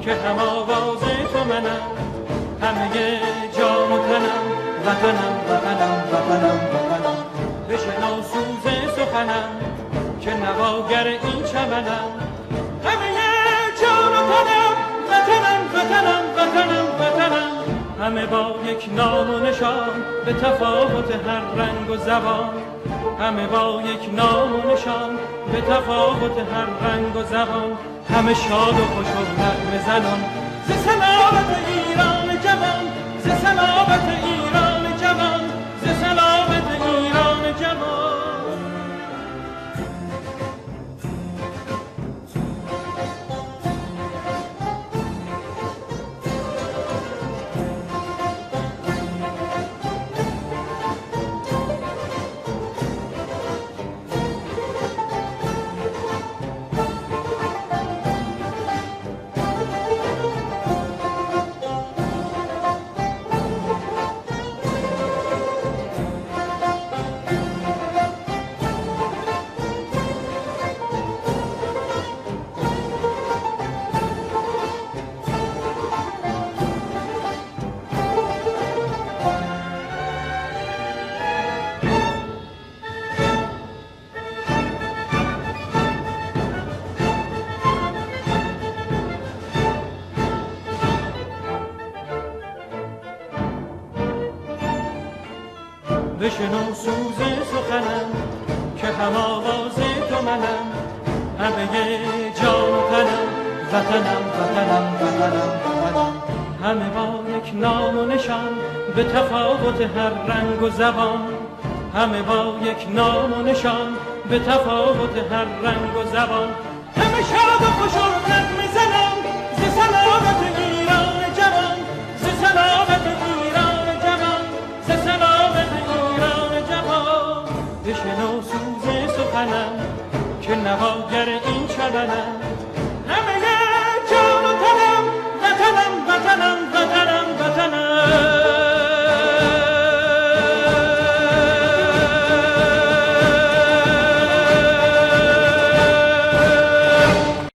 که هم آواز تو منم، همه جان و تنم، وطنم وطنم وطنم وطنم. بشنو سوز سخنم که نواگر این چمنم، همه جان و تنم، وطنم وطنم وطنم وطنم. همه با یک نام و نشان به تفاوت هر رنگ و زبان، همه با یک نام و نشان به تفاوت هر رنگ و زبان. همه شاد و خوش و نغمه زنان ز سلامت ایران جوان، ز سلامت ایران جوان، ز سلامت ایران جوان. بشنو سوز سخنم که هم آواز تو منم، همه جان و تنم، وطنم وطنم وطنم وطنم. همه با یک نام و نشان به تفاوت هر رنگ و زبان، همه با یک نام و نشان به تفاوت هر رنگ و زبان. همه شاد و خوش و نغمه زنم ز سلامت ایران جوان، ز سلامت ایران جوان، ز سلامت ایران جوان. بشنو سوز سخنم که نواگر این چمنم،